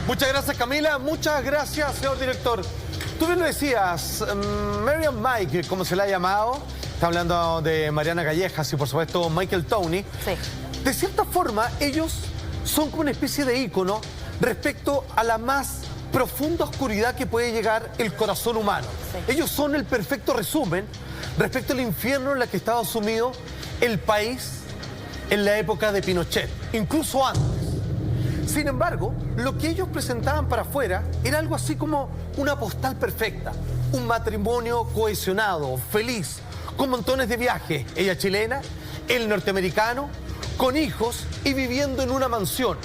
Muchas gracias, Camila. Muchas gracias, señor director. Tú bien lo decías, Marian Mike, como se le ha llamado, está hablando de Mariana Callejas y por supuesto Michael Towney. Sí. De cierta forma, ellos son como una especie de ícono respecto a la más profunda oscuridad que puede llegar el corazón humano. Sí. Ellos son el perfecto resumen respecto al infierno en el que estaba sumido el país en la época de Pinochet, incluso antes. Sin embargo, lo que ellos presentaban para afuera era algo así como una postal perfecta, un matrimonio cohesionado, feliz, con montones de viajes, ella chilena, él norteamericano, con hijos y viviendo en una mansión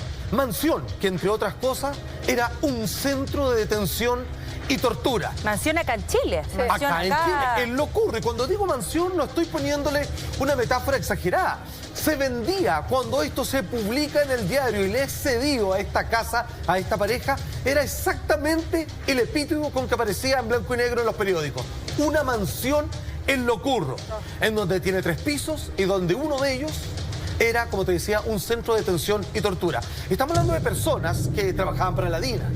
que entre otras cosas era un centro de detención y tortura. Mansión acá en Chile. Sí. Mansión Acá en Chile, en lo ocurre. Cuando digo mansión no estoy poniéndole una metáfora exagerada. Se vendía cuando esto se publica en el diario y le es cedido a esta casa, a esta pareja, era exactamente el epíteto con que aparecía en blanco y negro en los periódicos. Una mansión en lo curro, en donde tiene 3 pisos y donde uno de ellos era, como te decía, un centro de detención y tortura. Estamos hablando de personas que trabajaban para la DINA.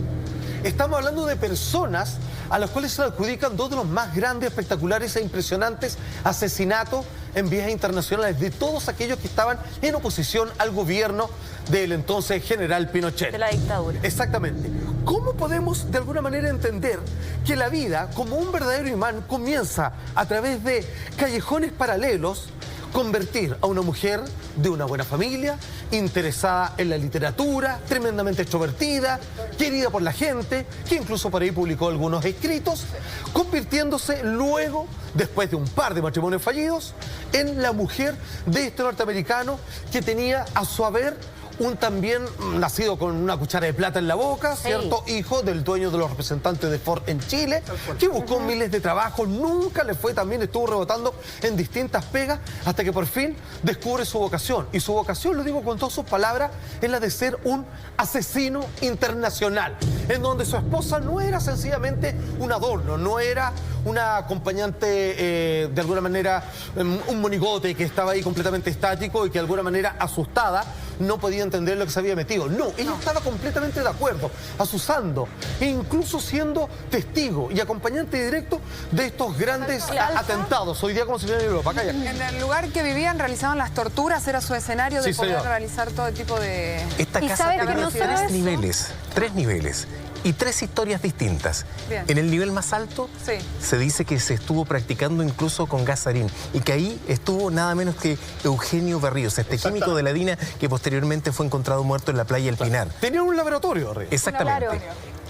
Estamos hablando de personas a las cuales se le adjudican 2 de los más grandes, espectaculares e impresionantes asesinatos en vías internacionales de todos aquellos que estaban en oposición al gobierno del entonces general Pinochet. De la dictadura. Exactamente. ¿Cómo podemos de alguna manera entender que la vida, como un verdadero imán, comienza a través de callejones paralelos, convertir a una mujer de una buena familia, interesada en la literatura, tremendamente extrovertida, querida por la gente, que incluso por ahí publicó algunos escritos, convirtiéndose luego, después de un par de matrimonios fallidos, en la mujer de este norteamericano que tenía a su haber un también nacido con una cuchara de plata en la boca, Sí. ¿cierto? Hijo del dueño de los representantes de Ford en Chile, que buscó miles de trabajos, nunca le fue tan bien, estuvo rebotando en distintas pegas, hasta que por fin descubre su vocación. Y su vocación, lo digo con todas sus palabras, es la de ser un asesino internacional, en donde su esposa no era sencillamente un adorno, no era una acompañante, de alguna manera, un monigote que estaba ahí completamente estático y que de alguna manera asustada no podía entender lo que se había metido. No, ella estaba completamente de acuerdo, asusando e incluso siendo testigo y acompañante directo de estos grandes atentados. Hoy día como se viene en Europa, calla. En el lugar que vivían realizaban las torturas, era su escenario de Sí, poder señor. realizar todo tipo de... Esta ¿Y casa sabes tiene que no solo 3 eso? niveles, 3 niveles y 3 historias distintas. Bien. En el nivel más alto Sí. se dice que se estuvo practicando incluso con gas sarín y que ahí estuvo nada menos que Eugenio Berríos, este químico de la DINA que posteriormente fue encontrado muerto en la playa El Pinar. Tenían un laboratorio arriba. Exactamente. Claro.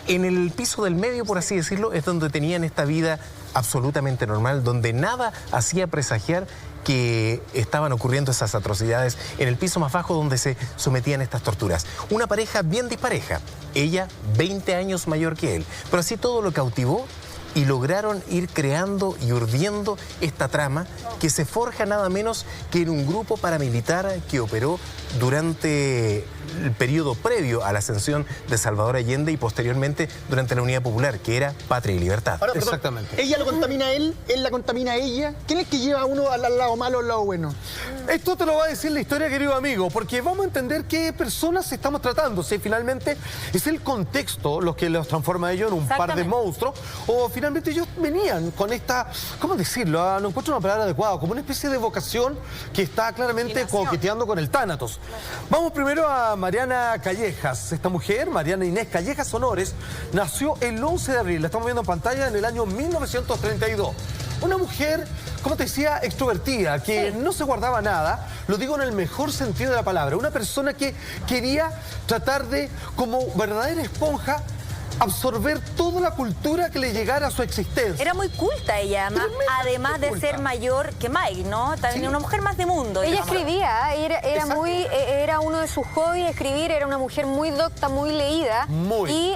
En el piso del medio, por así decirlo, es donde tenían esta vida absolutamente normal, donde nada hacía presagiar que estaban ocurriendo esas atrocidades. En el piso más bajo, donde se sometían estas torturas. Una pareja bien dispareja. Ella 20 años mayor que él. Pero así todo lo cautivó y lograron ir creando y urdiendo esta trama que se forja nada menos que en un grupo paramilitar que operó durante el periodo previo a la ascensión de Salvador Allende y posteriormente durante la Unidad Popular, que era Patria y Libertad. Ahora, perdón, Exactamente. ella lo contamina a él la contamina a ella. ¿Quién es el que lleva a uno al lado malo o al lado bueno? Esto te lo va a decir la historia, querido amigo, porque vamos a entender qué personas estamos tratando. Si finalmente es el contexto lo que los transforma a ellos en un par de Exactamente. monstruos, o finalmente ellos venían con esta, ¿cómo decirlo? No encuentro una palabra adecuada, como una especie de vocación que está claramente coqueteando con el tánatos. Vamos primero a Mariana Callejas. Esta mujer, Mariana Inés Callejas Honores, nació el 11 de abril, la estamos viendo en pantalla, en el año 1932. Una mujer, como te decía, extrovertida, que no se guardaba nada, lo digo en el mejor sentido de la palabra. Una persona que quería tratar de, como verdadera esponja, absorber toda la cultura que le llegara a su existencia. Era muy culta ella, además de ser mayor que Mike, ¿no? También Sí. una mujer más de mundo. Ella digamos. escribía, Exacto. era uno de sus hobbies escribir, era una mujer muy docta, muy leída. Muy. Y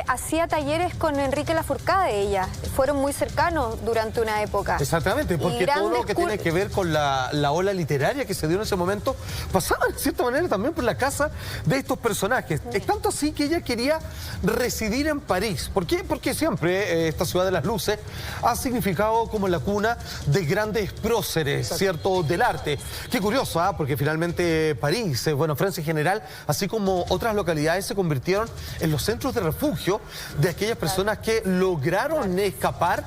hacía talleres con Enrique Lafourcade, ella. Fueron muy cercanos durante una época. Exactamente, porque Y todo lo grandes que tiene que ver con la ola literaria que se dio en ese momento pasaba de cierta manera también por la casa de estos personajes. Es tanto así que ella quería residir vivir en París. ¿Por qué? Porque siempre esta ciudad de las luces ha significado como la cuna de grandes próceres, ¿cierto?, del arte. Qué curioso, ¿ah? Porque finalmente París, bueno, Francia en general, así como otras localidades, se convirtieron en los centros de refugio de aquellas personas que lograron escapar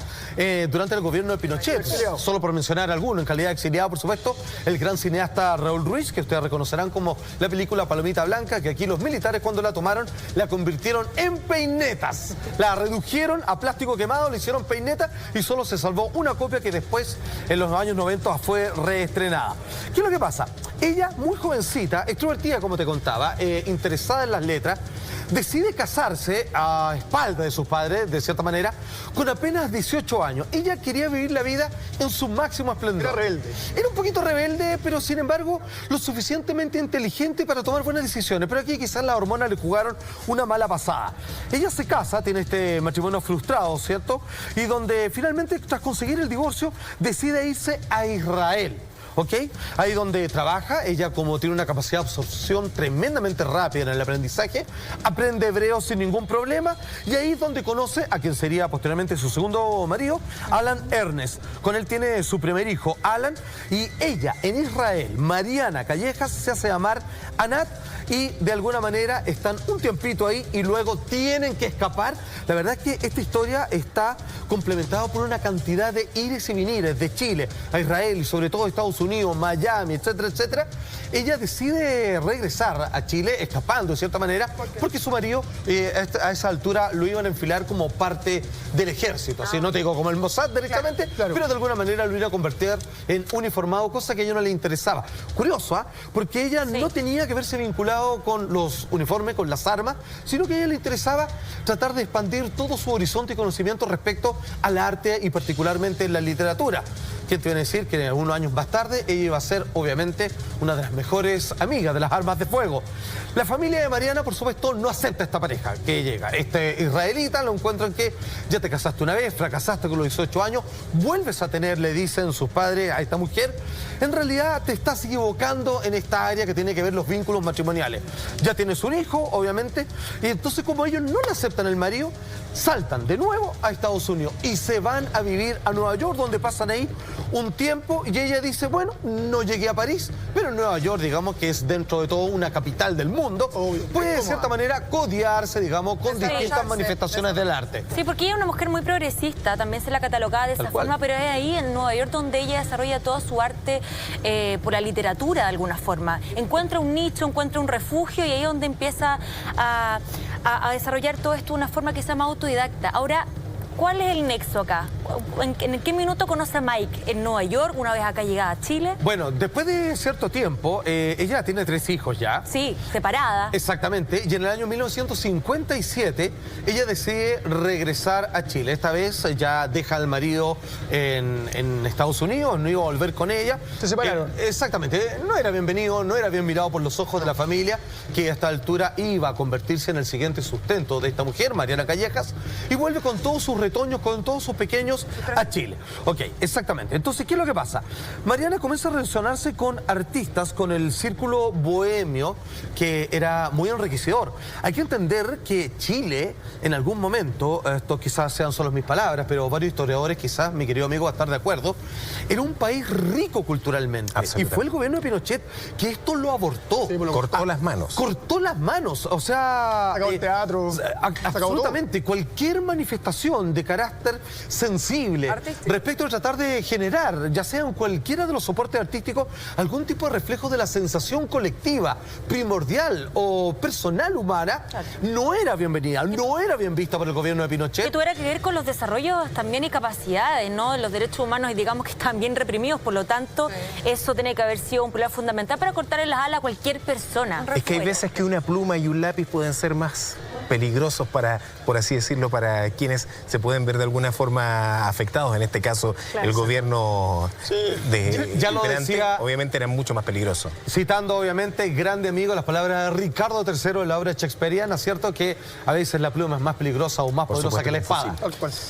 durante el gobierno de Pinochet. Solo por mencionar alguno, en calidad de exiliado, por supuesto, el gran cineasta Raúl Ruiz, que ustedes reconocerán como la película Palomita Blanca, que aquí los militares cuando la tomaron la convirtieron en peinetas. La redujeron a plástico quemado, le hicieron peineta y solo se salvó una copia que después, en los años 90, fue reestrenada. ¿Qué es lo que pasa? Ella, muy jovencita, extrovertida como te contaba, interesada en las letras, decide casarse a espaldas de sus padres, de cierta manera, con apenas 18 años. Ella quería vivir la vida en su máximo esplendor. Era rebelde. Era un poquito rebelde, pero sin embargo, lo suficientemente inteligente para tomar buenas decisiones. Pero aquí quizás las hormonas le jugaron una mala pasada. Ella se casa, tiene este matrimonio frustrado, ¿cierto? Y donde finalmente, tras conseguir el divorcio, decide irse a Israel. ¿Ok? Ahí donde trabaja, ella como tiene una capacidad de absorción tremendamente rápida en el aprendizaje, aprende hebreo sin ningún problema y ahí es donde conoce a quien sería posteriormente su segundo marido, Alan Ernest. Con él tiene su primer hijo, Alan, y ella en Israel, Mariana Callejas, se hace llamar Anat y de alguna manera están un tiempito ahí y luego tienen que escapar. La verdad es que esta historia está complementada por una cantidad de ires y venires de Chile a Israel y sobre todo Estados Unidos, Miami, etcétera, etcétera. Ella decide regresar a Chile, escapando de cierta manera, porque su marido a esa altura lo iban a enfilar como parte del ejército. Así no te digo como el Mossad directamente, pero de alguna manera lo iba a convertir en uniformado, cosa que a ella no le interesaba. Curioso, ¿ah? Porque ella no tenía que verse vinculada con los uniformes, con las armas, sino que a ella le interesaba tratar de expandir todo su horizonte y conocimiento respecto al arte y particularmente la literatura. ¿Quién te viene a decir que unos años más tarde ella iba a ser, obviamente, una de las mejores amigas de las armas de fuego? La familia de Mariana, por supuesto, no acepta esta pareja que llega. Este israelita lo encuentran que ya te casaste una vez, fracasaste con los 18 años, vuelves a tener, le dicen sus padres a esta mujer, en realidad te estás equivocando en esta área que tiene que ver los vínculos matrimoniales. Ya tienes un hijo, obviamente, y entonces como ellos no le aceptan el marido, saltan de nuevo a Estados Unidos y se van a vivir a Nueva York, donde pasan ahí un tiempo y ella dice, bueno, no llegué a París, pero Nueva York, digamos que es dentro de todo una capital del mundo, puede de cierta manera codiarse, digamos, con distintas manifestaciones del arte. Sí, porque ella es una mujer muy progresista, también se la catalogaba de esa forma, pero es ahí en Nueva York donde ella desarrolla todo su arte por la literatura de alguna forma. Encuentra un nicho, encuentra un refugio y ahí es donde empieza a desarrollar todo esto de una forma que se llama autodidacta. Ahora, ¿cuál es el nexo acá? ¿En qué minuto conoce a Mike? ¿En Nueva York, una vez acá llegada a Chile? Bueno, después de cierto tiempo, ella tiene 3 hijos ya. Sí, separada. Exactamente, y en el año 1957 ella decide regresar a Chile. Esta vez ya deja al marido en Estados Unidos, no iba a volver con ella. Se separaron. Exactamente, no era bienvenido, no era bien mirado por los ojos de la familia, que a esta altura iba a convertirse en el siguiente sustento de esta mujer, Mariana Callejas, y vuelve con todos sus retoños, con todos sus pequeños a Chile. Ok, exactamente. Entonces, ¿qué es lo que pasa? Mariana comienza a relacionarse con artistas, con el círculo bohemio, que era muy enriquecedor. Hay que entender que Chile, en algún momento, esto quizás sean solo mis palabras, pero varios historiadores, quizás, mi querido amigo, va a estar de acuerdo, era un país rico culturalmente. Y fue el gobierno de Pinochet que esto lo abortó. Sí, cortó las manos. Cortó las manos. O sea... Acabó el teatro. Absolutamente. Cualquier manifestación de carácter sensible artístico respecto a tratar de generar, ya sea en cualquiera de los soportes artísticos, algún tipo de reflejo de la sensación colectiva, primordial o personal humana, no era bienvenida, no era bien vista por el gobierno de Pinochet. Que tuviera que ver con los desarrollos también y capacidades, ¿no? Los derechos humanos, y digamos que están bien reprimidos, por lo tanto, eso tiene que haber sido un problema fundamental para cortarle las alas a cualquier persona. Es que hay veces que una pluma y un lápiz pueden ser más peligrosos para, por así decirlo, para quienes se pueden ver de alguna forma afectados. En este caso, el gobierno ya lo decía, obviamente era mucho más peligroso. Citando, obviamente, grande amigo, las palabras de Ricardo III en la obra shakespeariana, ¿cierto? Que a veces la pluma es más peligrosa o más poderosa que la espada.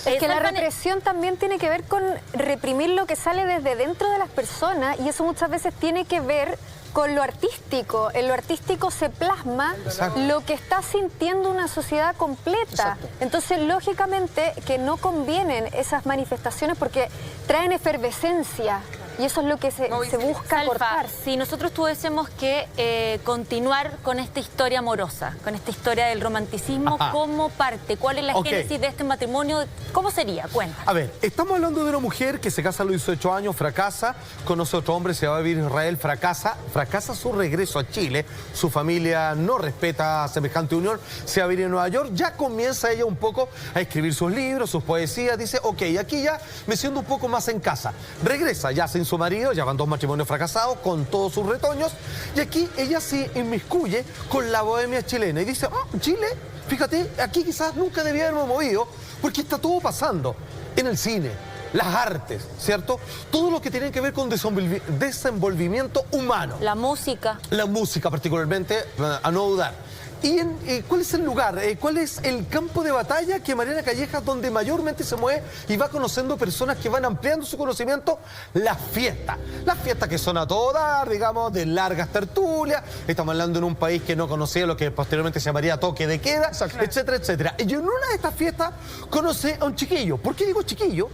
Es que la represión también tiene que ver con reprimir lo que sale desde dentro de las personas y eso muchas veces tiene que ver con lo artístico. En lo artístico se plasma lo que está sintiendo una sociedad completa. Entonces, lógicamente, que no convienen esas manifestaciones porque traen efervescencia. Y eso es lo que se busca cortar. Si nosotros tuviésemos que continuar con esta historia amorosa, con esta historia del romanticismo, ¿cómo parte? ¿Cuál es la génesis de este matrimonio? ¿Cómo sería? Cuenta. A ver, estamos hablando de una mujer que se casa a los 18 años, fracasa, conoce a otro hombre, se va a vivir a Israel, fracasa su regreso a Chile, su familia no respeta semejante unión, se va a vivir en Nueva York, ya comienza ella un poco a escribir sus libros, sus poesías, dice, ok, aquí ya me siento un poco más en casa. Regresa ya sin su marido, ya van 2 matrimonios fracasados con todos sus retoños, y aquí ella se inmiscuye con la bohemia chilena y dice, Chile, fíjate, aquí quizás nunca debía haberme movido porque está todo pasando en el cine, las artes, ¿cierto? Todo lo que tiene que ver con desenvolvimiento humano. La música. La música particularmente, a no dudar. ¿Y cuál es el lugar, cuál es el campo de batalla que Mariana Callejas donde mayormente se mueve y va conociendo personas que van ampliando su conocimiento? Las fiestas. Las fiestas que son a todo dar, digamos, de largas tertulias. Estamos hablando en un país que no conocía lo que posteriormente se llamaría toque de queda, etcétera, etcétera. Y en una de estas fiestas conoce a un chiquillo. ¿Por qué digo chiquillo?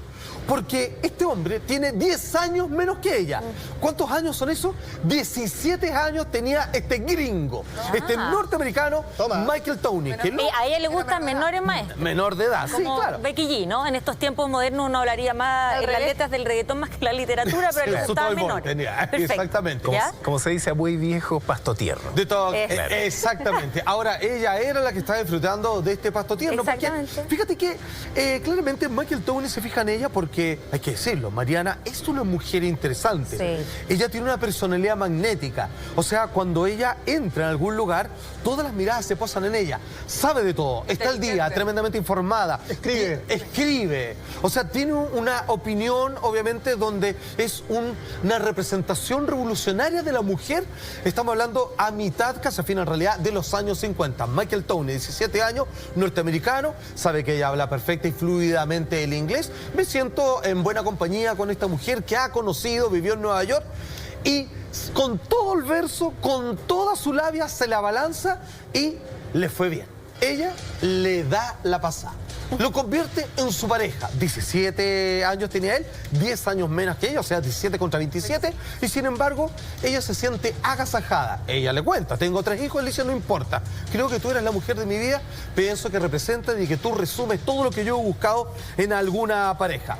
Porque este hombre tiene 10 años menos que ella. ¿Cuántos años son esos? 17 años tenía este gringo, este norteamericano, Michael Towney. Que a ella le gustan menores maestros. Menor de edad, como sí, claro. Becky G, ¿no? En estos tiempos modernos uno hablaría más en las letras del reggaetón más que la literatura, pero le gustaban menores. Exactamente. Como se dice a muy viejo, pasto tierno. De todo, exactamente. Ahora, ella era la que estaba disfrutando de este pasto tierno. Exactamente. Porque, fíjate que claramente Michael Towney se fija en ella porque, hay que decirlo, Mariana es una mujer interesante. Sí. Ella tiene una personalidad magnética. O sea, cuando ella entra en algún lugar, todas las miradas se posan en ella. Sabe de todo, está al día, tremendamente informada. Escribe. O sea, tiene una opinión, obviamente, donde es una representación revolucionaria de la mujer. Estamos hablando a mitad, casi a fin en realidad, de los años 50. Michael Towney, 17 años, norteamericano, sabe que ella habla perfecta y fluidamente el inglés. Me siento en buena compañía con esta mujer que ha conocido, vivió en Nueva York y con todo el verso, con toda su labia se la balanza y le fue bien. Ella le da la pasada. Lo convierte en su pareja. 17 años tenía él, 10 años menos que ella, o sea, 17 contra 27. Y sin embargo, ella se siente agasajada. Ella le cuenta, tengo 3 hijos, él dice, no importa. Creo que tú eres la mujer de mi vida, pienso que representas y que tú resumes todo lo que yo he buscado en alguna pareja.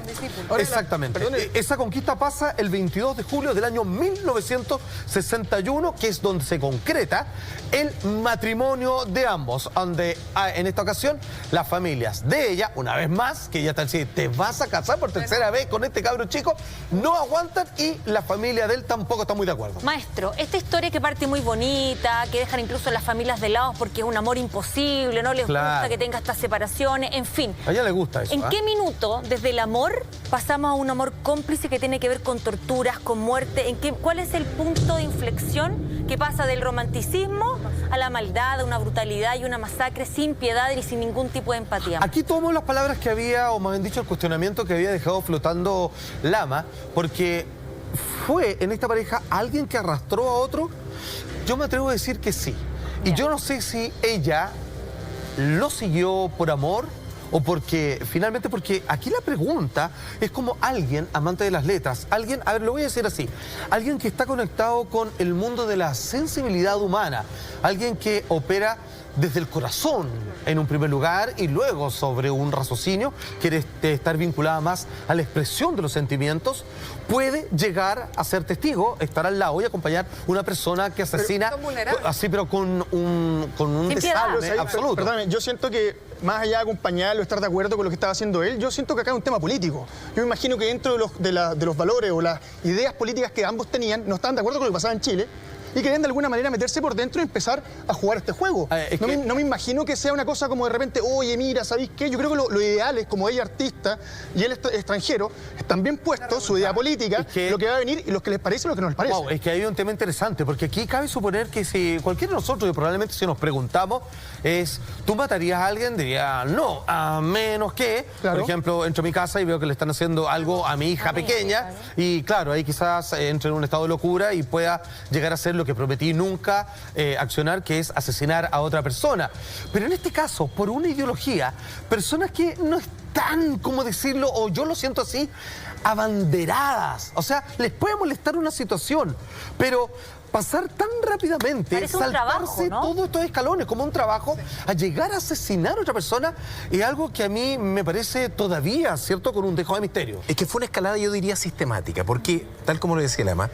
Exactamente. Esa conquista pasa el 22 de julio del año 1961, que es donde se concreta el matrimonio de ambos, donde en esta ocasión las familias de ella, una vez más, que ella está diciendo, te vas a casar por tercera vez con este cabro chico, no aguantan y la familia de él tampoco está muy de acuerdo. Maestro, esta historia que parte muy bonita, que dejan incluso a las familias de lado porque es un amor imposible, no les gusta que tenga estas separaciones, en fin. A ella le gusta eso. ¿En qué minuto, desde el amor, pasamos a un amor cómplice que tiene que ver con torturas, con muerte? ¿Cuál es el punto de inflexión que pasa del romanticismo a la maldad, a una brutalidad y una masacre sin piedad y sin ningún tipo de empatía? Aquí tomo las palabras que había, o más bien dicho, el cuestionamiento que había dejado flotando Lama, porque fue en esta pareja alguien que arrastró a otro. Yo me atrevo a decir que sí. Y yo no sé si ella lo siguió por amor o finalmente porque aquí la pregunta es como alguien amante de las letras, alguien, a ver, lo voy a decir así, alguien que está conectado con el mundo de la sensibilidad humana, alguien que opera desde el corazón en un primer lugar y luego sobre un raciocinio, quiere estar vinculada más a la expresión de los sentimientos, puede llegar a ser testigo, estar al lado y acompañar una persona que asesina, así pero con un desarme absoluto. Perdóname, yo siento que más allá de acompañarlo, estar de acuerdo con lo que estaba haciendo él, yo siento que acá es un tema político. Yo me imagino que dentro de los valores o las ideas políticas que ambos tenían, no estaban de acuerdo con lo que pasaba en Chile, y querían de alguna manera meterse por dentro y empezar a jugar este juego. No me imagino que sea una cosa como de repente, oye, mira, ¿sabéis qué? Yo creo que lo ideal es, como ella artista y él extranjero, están bien puestos su idea política, lo que va a venir y lo que les parece y lo que no les parece. Wow, es que hay un tema interesante, porque aquí cabe suponer que si cualquiera de nosotros, y probablemente si nos preguntamos, es, ¿tú matarías a alguien? Diría, no, a menos que, por ejemplo, entro a mi casa y veo que le están haciendo algo a mi hija pequeña, y claro, ahí quizás entre en un estado de locura y pueda llegar a hacer lo que prometí nunca accionar, que es asesinar a otra persona. Pero en este caso, por una ideología, personas que no están, ¿cómo decirlo? O yo lo siento así, abanderadas. O sea, les puede molestar una situación, pero pasar tan rápidamente, saltarse todos estos escalones como un trabajo, a llegar a asesinar a otra persona, es algo que a mí me parece todavía, ¿cierto?, con un dejo de misterio. Es que fue una escalada, yo diría, sistemática, porque, tal como lo decía Lama,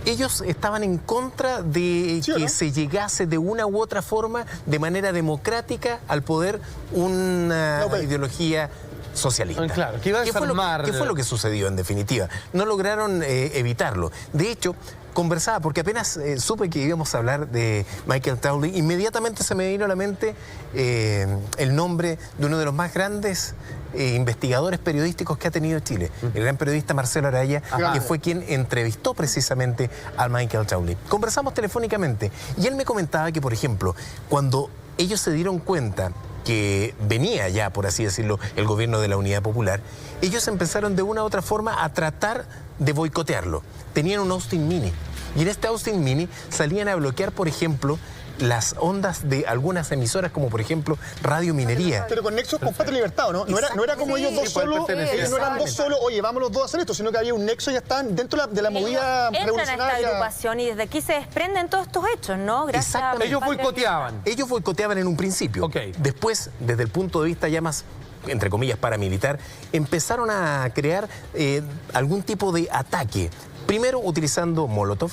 ellos estaban en contra de que se llegase de una u otra forma, de manera democrática, al poder una ideología socialista. Claro, que iba a desarmar. ¿Qué fue lo que sucedió en definitiva? No lograron evitarlo. De hecho, conversaba, porque apenas supe que íbamos a hablar de Michael Townley, inmediatamente se me vino a la mente el nombre de uno de los más grandes investigadores periodísticos que ha tenido Chile, el gran periodista Marcelo Araya, que fue quien entrevistó precisamente a Michael Townley. Conversamos telefónicamente y él me comentaba que, por ejemplo, cuando ellos se dieron cuenta que venía ya, por así decirlo, el gobierno de la Unidad Popular, ellos empezaron de una u otra forma a tratar de boicotearlo. Tenían un Austin Mini, y en este Austin Mini salían a bloquear, por ejemplo, las ondas de algunas emisoras, como por ejemplo Radio Minería. Pero con nexo con Patria y Libertad, ¿no? No era como ellos dos solos, ellos no eran dos solos, oye, vamos los dos a hacer esto, sino que había un nexo y ya estaban dentro de la movida revolucionaria. Entran a esta agrupación y desde aquí se desprenden todos estos hechos, ¿no? Gracias a ellos boicoteaban. Ellos boicoteaban en un principio. Después, desde el punto de vista ya más, entre comillas, paramilitar, empezaron a crear algún tipo de ataque. Primero utilizando Molotov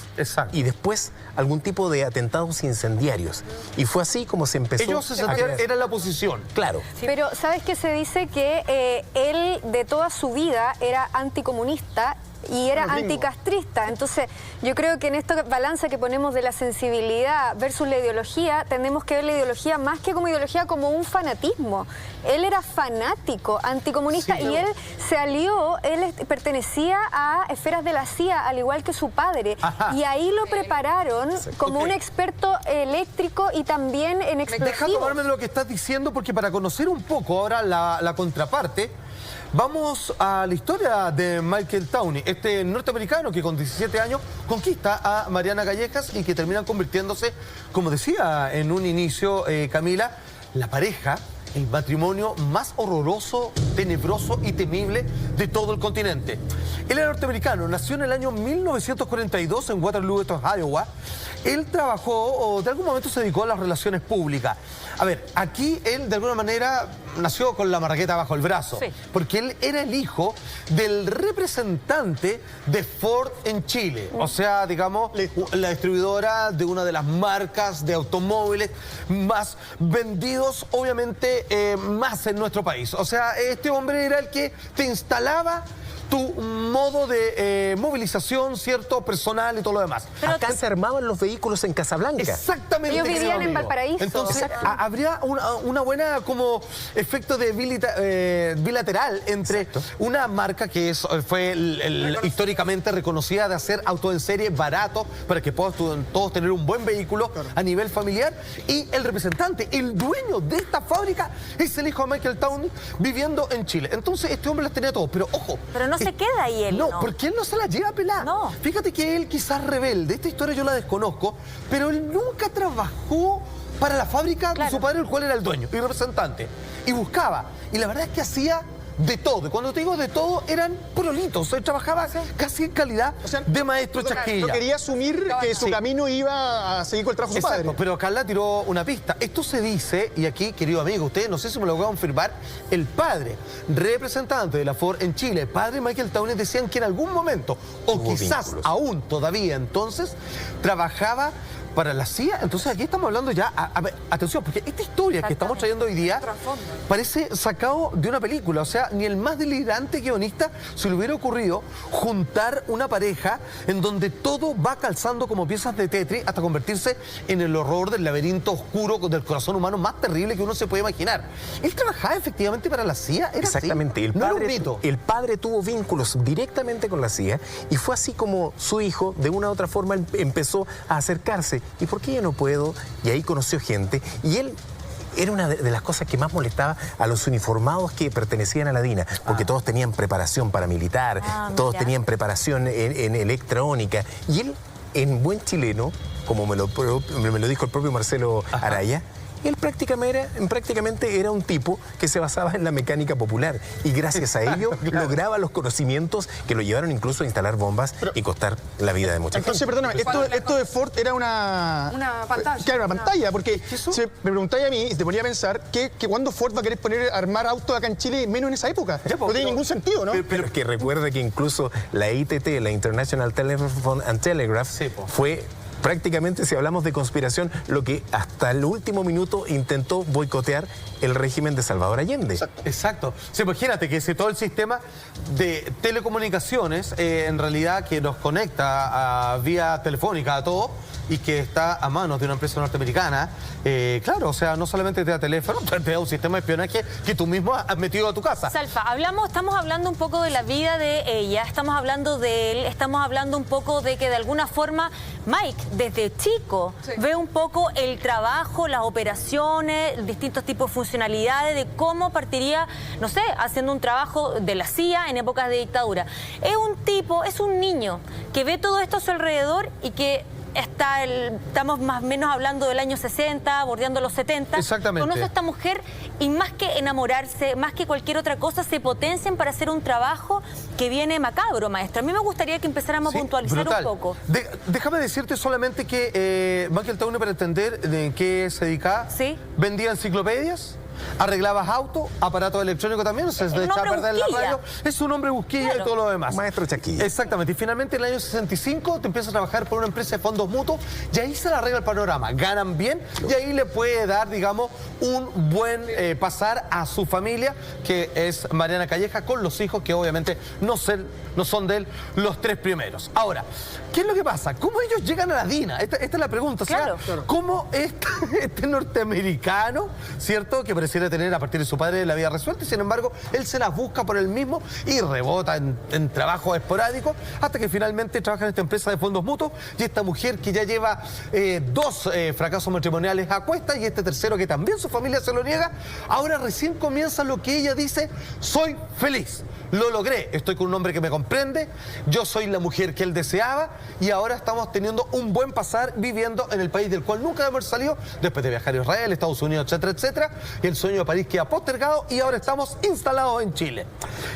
y después algún tipo de atentados incendiarios. Y fue así como se empezó. Ellos se sentían, era la oposición. Claro. Pero ¿sabes qué se dice? Que él de toda su vida era anticomunista y era anticastrista. Entonces, yo creo que en esta balanza que ponemos de la sensibilidad versus la ideología, tenemos que ver la ideología más que como ideología, como un fanatismo. Él era fanático, anticomunista, y él se alió, él pertenecía a esferas de la CIA, al igual que su padre. Y ahí lo prepararon como un experto eléctrico y también en explosivos. Deja tomarme de lo que estás diciendo, porque para conocer un poco ahora la contraparte, vamos a la historia de Michael Townley, este norteamericano que con 17 años conquista a Mariana Callejas y que terminan convirtiéndose, como decía en un inicio Camila, la pareja, el matrimonio más horroroso, tenebroso y temible de todo el continente. Él era norteamericano, nació en el año 1942 en Waterloo, Iowa. Él trabajó, o de algún momento se dedicó a las relaciones públicas. A ver, aquí él de alguna manera nació con la marraqueta bajo el brazo, porque él era el hijo del representante de Ford en Chile. O sea, digamos, la distribuidora de una de las marcas de automóviles más vendidos, obviamente, más en nuestro país. O sea, este hombre era el que te instalaba tu modo de movilización, ¿cierto?, personal y todo lo demás. Pero acá se armaban los vehículos en Casablanca. Exactamente. Ellos vivían en Valparaíso. Entonces, habría una buena como efecto de bilateral entre una marca que fue históricamente reconocida de hacer autos en serie baratos para que puedan todos tener un buen vehículo a nivel familiar, y el representante, el dueño de esta fábrica, es el hijo de Michael Townley viviendo en Chile. Entonces, este hombre las tenía todos, pero ojo. Pero no se queda ahí él, No, porque él no se la lleva a pelar. No. Fíjate que él quizás rebelde, esta historia yo la desconozco, pero él nunca trabajó para la fábrica de su padre, el cual era el dueño y representante. Y buscaba. Y la verdad es que hacía de todo. Y cuando te digo de todo, eran prolitos. Él trabajaba casi en calidad de maestro chasquilla. No quería asumir que su camino iba a seguir con el trabajo de su padre. Pero Carla tiró una pista. Esto se dice, y aquí, querido amigo, ustedes no sé si me lo voy a confirmar, el padre, representante de la Ford en Chile, el padre Michael Townley, decían que en algún momento, o quizás aún todavía entonces, trabajaba para la CIA. Entonces aquí estamos hablando ya, a ver, atención, porque esta historia que estamos trayendo hoy día parece sacado de una película. O sea, ni el más delirante guionista se le hubiera ocurrido juntar una pareja en donde todo va calzando como piezas de Tetris hasta convertirse en el horror del laberinto oscuro del corazón humano más terrible que uno se puede imaginar. Él trabajaba efectivamente para la CIA, ¿era exactamente así? El padre tuvo vínculos directamente con la CIA, y fue así como su hijo de una u otra forma empezó a acercarse. ¿Y por qué yo no puedo? Y ahí conoció gente, y él era una de las cosas que más molestaba a los uniformados que pertenecían a la DINA, porque todos tenían preparación paramilitar, todos tenían preparación en electrónica, y él, en buen chileno, como me lo dijo el propio Marcelo Araya, él prácticamente era un tipo que se basaba en la mecánica popular y gracias a ello lograba los conocimientos que lo llevaron incluso a instalar bombas y costar la vida de mucha gente. Entonces, perdóname, esto de Ford era una pantalla. Claro, una pantalla, porque me preguntáis a mí y te ponía a pensar que cuando Ford va a querer armar autos acá en Chile, menos en esa época. No tiene ningún sentido, ¿no? Pero es que recuerde que incluso la ITT, la International Telephone and Telegraph, fue... prácticamente, si hablamos de conspiración, lo que hasta el último minuto intentó boicotear el régimen de Salvador Allende. Exacto. Sí, imagínate que si todo el sistema de telecomunicaciones, en realidad que nos conecta vía telefónica a todo, y que está a manos de una empresa norteamericana, claro, o sea, no solamente te da teléfono, te da un sistema de espionaje que tú mismo has metido a tu casa. Salfa, estamos hablando un poco de la vida de ella, estamos hablando de él, estamos hablando un poco de que de alguna forma Mike, desde chico, ve un poco el trabajo, las operaciones, distintos tipos de funcionalidades, de cómo partiría, no sé, haciendo un trabajo de la CIA en épocas de dictadura. Es un tipo, es un niño que ve todo esto a su alrededor y que estamos más o menos hablando del año 60, bordeando los 70. Exactamente. Conoce a esta mujer y más que enamorarse, más que cualquier otra cosa, se potencian para hacer un trabajo que viene macabro, maestra. A mí me gustaría que empezáramos a puntualizar un poco. Déjame decirte solamente que Michael Townley, para entender de qué se dedicaba, vendía enciclopedias, arreglabas autos, aparatos electrónicos también, se echaba a perder la radio. Es un hombre busquilla y todo lo demás. Maestro Chaquilla. Exactamente. Y finalmente en el año 65 te empiezas a trabajar por una empresa de fondos mutuos y ahí se le arregla el panorama. Ganan bien y ahí le puede dar, digamos, un buen pasar a su familia, que es Mariana Calleja, con los hijos que obviamente no son de él los 3 primeros. Ahora, ¿qué es lo que pasa? ¿Cómo ellos llegan a la DINA? Esta es la pregunta. Claro. O sea, ¿cómo este norteamericano, cierto, que pareciera tener a partir de su padre la vida resuelta, y sin embargo él se las busca por él mismo y rebota en trabajos esporádicos hasta que finalmente trabaja en esta empresa de fondos mutuos, y esta mujer que ya lleva 2 fracasos matrimoniales a cuesta y este tercero que también su familia se lo niega, ahora recién comienza lo que ella dice: soy feliz, lo logré, estoy con un hombre que me comprende, yo soy la mujer que él deseaba y ahora estamos teniendo un buen pasar viviendo en el país del cual nunca hemos salido, después de viajar a Israel, Estados Unidos, etcétera, etcétera, y el sueño de París queda postergado y ahora estamos instalados en Chile.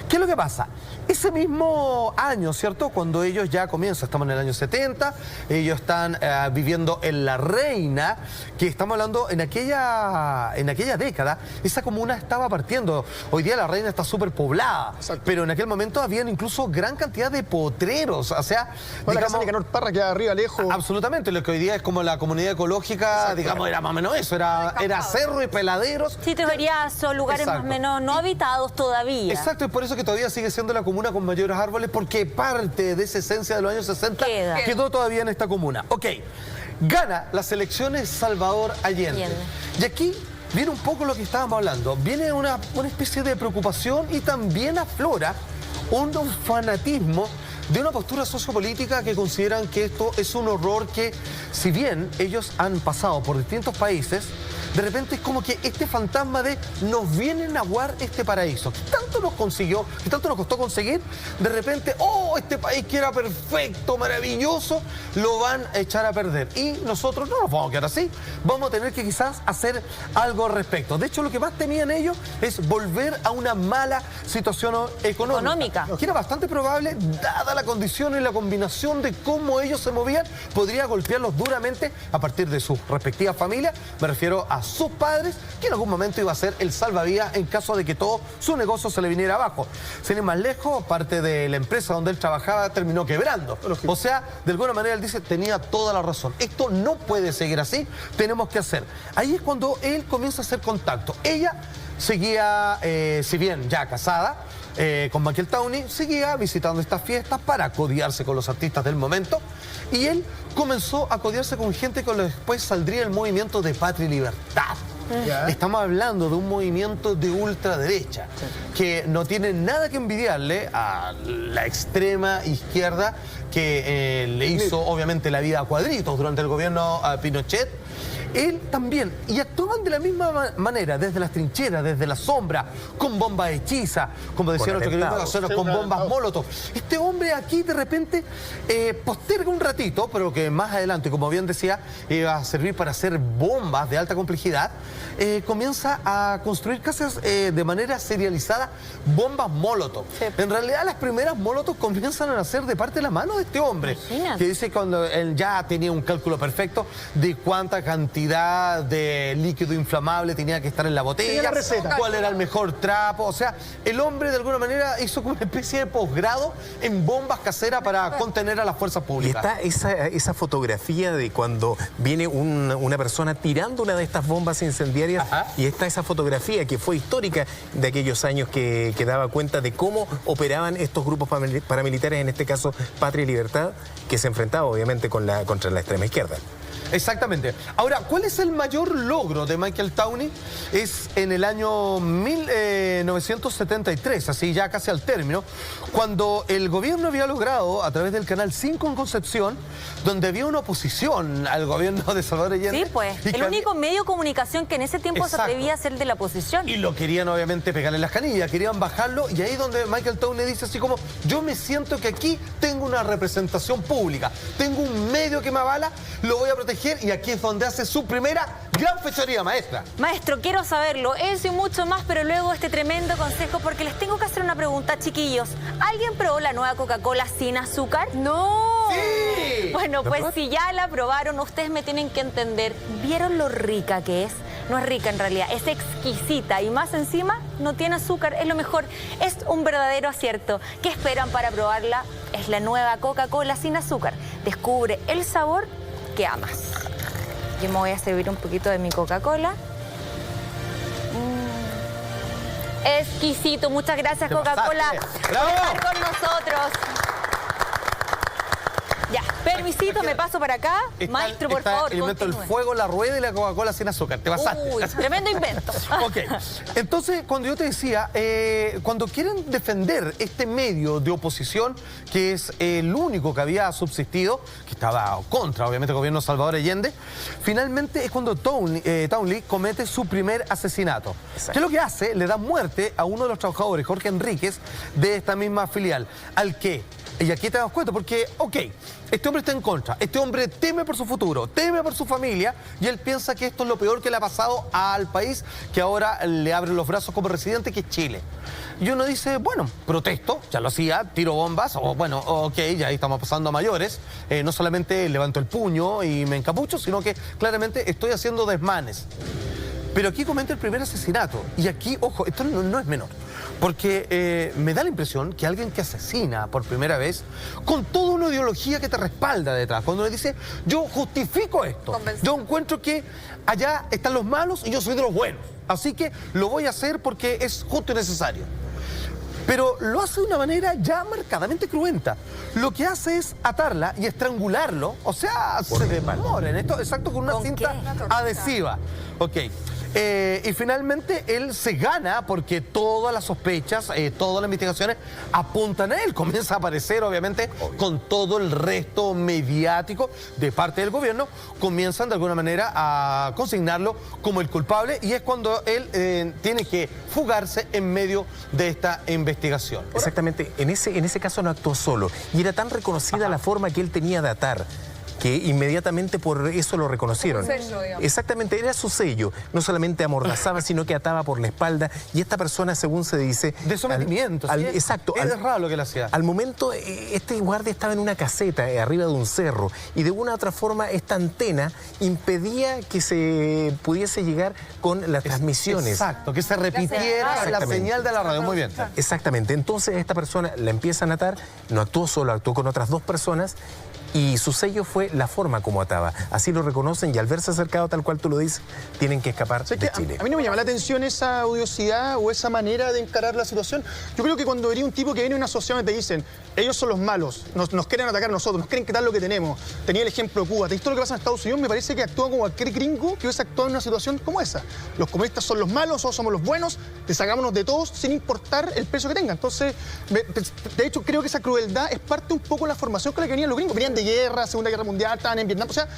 ¿Qué es lo que pasa? Ese mismo año, ¿cierto? Cuando ellos ya comienzan, estamos en el año 70, ellos están viviendo en La Reina, que estamos hablando en aquella década, esa comuna estaba partiendo. Hoy día La Reina está súper poblada, pero en aquel momento habían incluso gran cantidad de potreros, o sea... Bueno, la casa de Nicanor Parra queda arriba, lejos. Absolutamente, lo que hoy día es como la comunidad ecológica, digamos, era más o menos eso, era cerro y peladeros. Sitios feriazos, lugares más o menos no habitados todavía. Exacto, y por eso que todavía sigue siendo la comuna con mayores árboles, porque parte de esa esencia de los años 60 quedó todavía en esta comuna. Ok, gana las elecciones Salvador Allende. Y aquí viene un poco lo que estábamos hablando, viene una especie de preocupación y también aflora un fanatismo de una postura sociopolítica que consideran que esto es un horror que, si bien ellos han pasado por distintos países, de repente es como que este fantasma de nos vienen a aguar este paraíso, que tanto nos consiguió, que tanto nos costó conseguir, de repente, oh, este país que era perfecto, maravilloso, lo van a echar a perder. Y nosotros no nos vamos a quedar así, vamos a tener que quizás hacer algo al respecto. De hecho, lo que más temían ellos es volver a una mala situación económica. Que era bastante probable, dada la condición y la combinación de cómo ellos se movían, podría golpearlos duramente a partir de sus respectivas familias. Me refiero a sus padres, que en algún momento iba a ser el salvavidas en caso de que todo su negocio se le viniera abajo. Sin ir más lejos, parte de la empresa donde él trabajaba terminó quebrando. O sea, de alguna manera él dice, tenía toda la razón. Esto no puede seguir así, tenemos que hacer. Ahí es cuando él comienza a hacer contacto. Ella seguía, si bien ya casada, con Michael Townley, seguía visitando estas fiestas para codiarse con los artistas del momento, y él comenzó a codiarse con gente con la que después saldría el movimiento de Patria y Libertad. Estamos hablando de un movimiento de ultraderecha que no tiene nada que envidiarle a la extrema izquierda que le hizo obviamente la vida a cuadritos durante el gobierno Pinochet. Él también, y actuaban de la misma manera, desde las trincheras, desde la sombra, con bombas hechizas, como decía nuestro querido Casero, con bombas molotov. Este hombre aquí de repente posterga un ratito, pero que más adelante, como bien decía, iba a servir para hacer bombas de alta complejidad, comienza a construir casas de manera serializada bombas molotov. Sí. En realidad las primeras molotov comienzan a nacer de parte de la mano de este hombre, que dice cuando él ya tenía un cálculo perfecto de cuánta cantidad de líquido inflamable tenía que estar en la botella, cuál era el mejor trapo. O sea, el hombre de alguna manera hizo como una especie de posgrado en bombas caseras para contener a las fuerzas públicas. Y está esa fotografía de cuando viene una persona tirando una de estas bombas incendiarias. Ajá. Y está esa fotografía que fue histórica de aquellos años que daba cuenta de cómo operaban estos grupos paramilitares, en este caso Patria y Libertad, que se enfrentaba obviamente contra la extrema izquierda. Exactamente. Ahora, ¿cuál es el mayor logro de Michael Townley? Es en el año 1973, así ya casi al término, cuando el gobierno había logrado, a través del Canal 5 en Concepción, donde había una oposición al gobierno de Salvador Allende. Sí, pues, el único medio de comunicación que en ese tiempo se atrevía a ser de la oposición. Y lo querían obviamente pegarle las canillas, querían bajarlo, y ahí es donde Michael Townley dice así como, yo me siento que aquí tengo una representación pública, tengo un medio que me avala, lo voy a proteger. Y aquí es donde hace su primera gran fechoría, maestra. Maestro, quiero saberlo, eso y mucho más, pero luego este tremendo consejo, porque les tengo que hacer una pregunta, chiquillos. ¿Alguien probó la nueva Coca-Cola sin azúcar? ¡No! ¡Sí! Bueno, pues si ya la probaron, ustedes me tienen que entender. ¿Vieron lo rica que es? No es rica en realidad, es exquisita y más encima no tiene azúcar, es lo mejor. Es un verdadero acierto. ¿Qué esperan para probarla? Es la nueva Coca-Cola sin azúcar. Descubre el sabor que amas. Yo me voy a servir un poquito de mi Coca-Cola. Exquisito, muchas gracias Coca-Cola por estar con nosotros. Ya, permisito, me paso para acá. Maestro, por favor, el invento del fuego, la rueda y la Coca-Cola sin azúcar. Te pasaste. Uy, tremendo invento. Ok, entonces cuando yo te decía, cuando quieren defender este medio de oposición, que es el único que había subsistido, que estaba contra, obviamente, el gobierno de Salvador Allende, finalmente es cuando Townley comete su primer asesinato. Exacto. ¿Qué es lo que hace? Le da muerte a uno de los trabajadores, Jorge Enríquez, de esta misma filial, al que... Y aquí te das cuenta porque, ok, este hombre está en contra, este hombre teme por su futuro, teme por su familia y él piensa que esto es lo peor que le ha pasado al país que ahora le abre los brazos como residente, que es Chile. Y uno dice, bueno, protesto, ya lo hacía, tiro bombas, o bueno, ok, ya ahí estamos pasando a mayores. No solamente levanto el puño y me encapucho, sino que claramente estoy haciendo desmanes. Pero aquí comete el primer asesinato. Y aquí, ojo, esto no es menor. Porque me da la impresión que alguien que asesina por primera vez, con toda una ideología que te respalda detrás, cuando le dice, yo justifico esto, yo encuentro que allá están los malos y yo soy de los buenos. Así que lo voy a hacer porque es justo y necesario. Pero lo hace de una manera ya marcadamente cruenta. Lo que hace es atarla y estrangularlo, o sea, se demoran esto, exacto, con una cinta adhesiva. Ok. Y finalmente él se gana porque todas las sospechas, todas las investigaciones apuntan a él. Comienza a aparecer, obviamente, con todo el resto mediático de parte del gobierno. Comienzan de alguna manera a consignarlo como el culpable y es cuando él tiene que fugarse en medio de esta investigación. Exactamente, en ese caso no actuó solo y era tan reconocida la forma que él tenía de atar, que inmediatamente por eso lo reconocieron. Sello, exactamente, era su sello. No solamente amordazaba, sino que ataba por la espalda. Y esta persona, según se dice... De sometimiento. Exacto. Es raro lo que le hacía. Al momento, este guardia estaba en una caseta, arriba de un cerro. Y de una u otra forma, esta antena impedía que se pudiese llegar con las transmisiones. Exacto, que se repitiera la señal de la radio. Muy bien. Exactamente. Entonces, esta persona la empiezan a atar. No actuó solo, actuó con otras dos personas. Y su sello fue la forma como ataba. Así lo reconocen y al verse acercado, tal cual tú lo dices, tienen que escapar de Chile. A mí no me llama la atención esa odiosidad o esa manera de encarar la situación. Yo creo que cuando vería un tipo que viene de una sociedad donde te dicen, ellos son los malos, nos quieren atacar a nosotros, nos quieren quitar lo que tenemos. Tenía el ejemplo de Cuba. Te visto lo que pasa en Estados Unidos, me parece que actúa como cualquier gringo que hubiese actuado en una situación como esa. Los comunistas son los malos, nosotros somos los buenos, deshagámonos de todos sin importar el peso que tengan. Entonces, de hecho, creo que esa crueldad es parte un poco de la formación con la que venían los gringos. Venían de guerra, Segunda Guerra Mundial, estaban en Vietnam. O sea,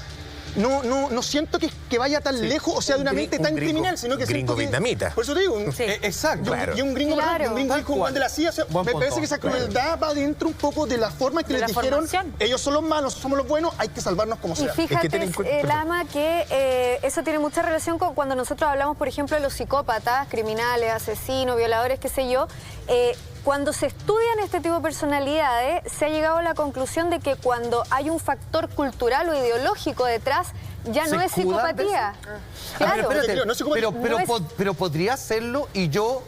no siento que vaya tan lejos, o sea, de una mente tan criminal, sino que gringo siento que... vietnamita. Por eso te digo, Exacto. Claro. y un gringo, por ejemplo, Claro. un gringo dijo Juan de la CIA, o sea, me parece que esa crueldad va dentro un poco de la forma en que De les la dijeron, formación. ellos son los malos, somos los buenos, hay que salvarnos como Y sea. fíjate, ten en cuenta- Lama, que eso tiene mucha relación con cuando nosotros hablamos, por ejemplo, de los psicópatas, criminales, asesinos, violadores, qué sé yo. Cuando se estudian este tipo de personalidades, se ha llegado a la conclusión de que cuando hay un factor cultural o ideológico detrás, ya ¿Se no es escudan de psicopatía. Pero Claro. espérate, No es psicopatía. pero podría hacerlo y yo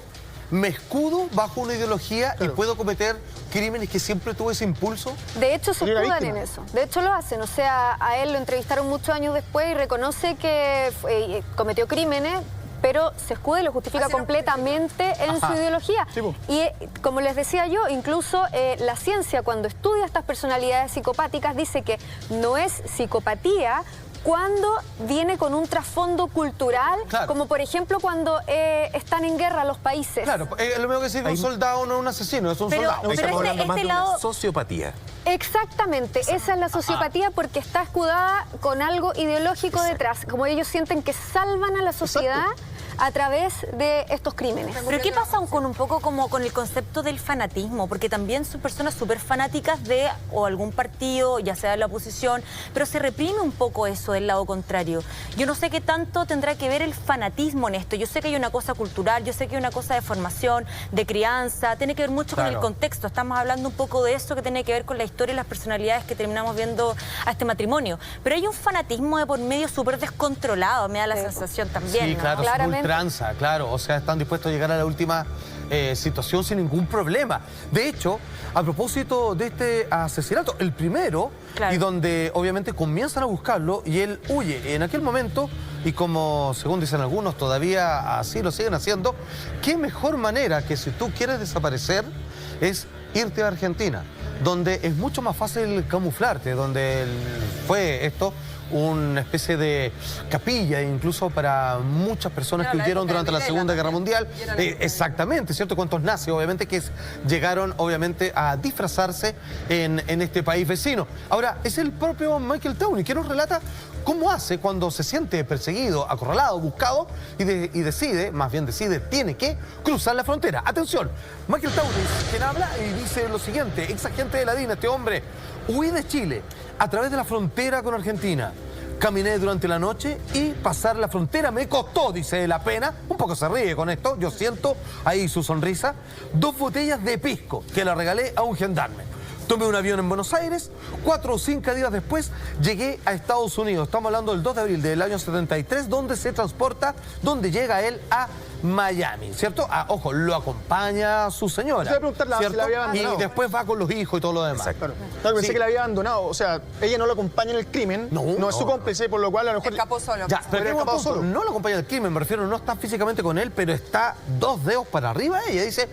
me escudo bajo una ideología y puedo cometer crímenes que siempre tuve ese impulso. De hecho, se Sería la escudan en víctima. eso. De hecho, lo hacen. O sea, a él lo entrevistaron muchos años después y reconoce que cometió crímenes, pero se escuda y lo justifica completamente en su ideología. Sí, po. Y como les decía yo, incluso la ciencia, cuando estudia estas personalidades psicopáticas, dice que no es psicopatía cuando viene con un trasfondo cultural, Claro. como por ejemplo cuando están en guerra los países. Claro, lo mismo que decir un soldado no es un asesino, es un Pero- soldado. pero Estamos hablando más de una lado- sociopatía. Exactamente, esa es la sociopatía porque está escudada con algo ideológico detrás, como ellos sienten que salvan a la sociedad a través de estos crímenes. Pero ¿qué pasa con un poco como con el concepto del fanatismo? Porque también son personas súper fanáticas de o algún partido, ya sea de la oposición, pero se reprime un poco eso del lado contrario. Yo no sé qué tanto tendrá que ver el fanatismo en esto. Yo sé que hay una cosa cultural, yo sé que hay una cosa de formación, de crianza, tiene que ver mucho con el Claro. contexto. Estamos hablando un poco de eso que tiene que ver con la historia y las personalidades que terminamos viendo a este matrimonio. Pero hay un fanatismo de por medio súper descontrolado, me da la sensación también. Sí, ¿no? claro, son Claramente. ultranza, claro. O sea, están dispuestos a llegar a la última situación sin ningún problema. De hecho, a propósito de este asesinato, el primero, Claro. y donde obviamente comienzan a buscarlo y él huye. En aquel momento, y como según dicen algunos, todavía así lo siguen haciendo, qué mejor manera que si tú quieres desaparecer es irte a Argentina, donde es mucho más fácil camuflarte, donde fue esto una especie de capilla incluso para muchas personas que huyeron durante la Segunda Guerra Mundial. Exactamente, ¿cierto? Cuántos nazis, obviamente, que llegaron, obviamente, a disfrazarse en este país vecino. Ahora, es el propio Michael Towney que nos relata cómo hace cuando se siente perseguido, acorralado, buscado y decide, más bien decide, tiene que cruzar la frontera. Atención, Michael Towney es quien habla y dice lo siguiente: ex agente de la DINA, este hombre, huí de Chile a través de la frontera con Argentina. Caminé durante la noche y pasar la frontera me costó, dice, la pena. Un poco se ríe con esto, yo siento ahí su sonrisa. 2 botellas de pisco que la regalé a un gendarme. Tomé un avión en Buenos Aires, 4 o 5 días después llegué a Estados Unidos. Estamos hablando del 2 de abril del año 73, donde se transporta, donde llega él a Miami, ¿cierto? Ojo, lo acompaña su señora. Te voy a preguntar si ¿cierto? la había abandonado. Y después va con los hijos y todo lo demás. Claro, pensé Sí. que la había abandonado, o sea, ella no lo acompaña en el crimen, no es su cómplice, por lo cual a lo mejor... Escapó solo. Ya, pero Hubiera tengo un escapado punto. solo. No lo acompaña el crimen, me refiero, no está físicamente con él, pero está 2 dedos para arriba. Ella dice,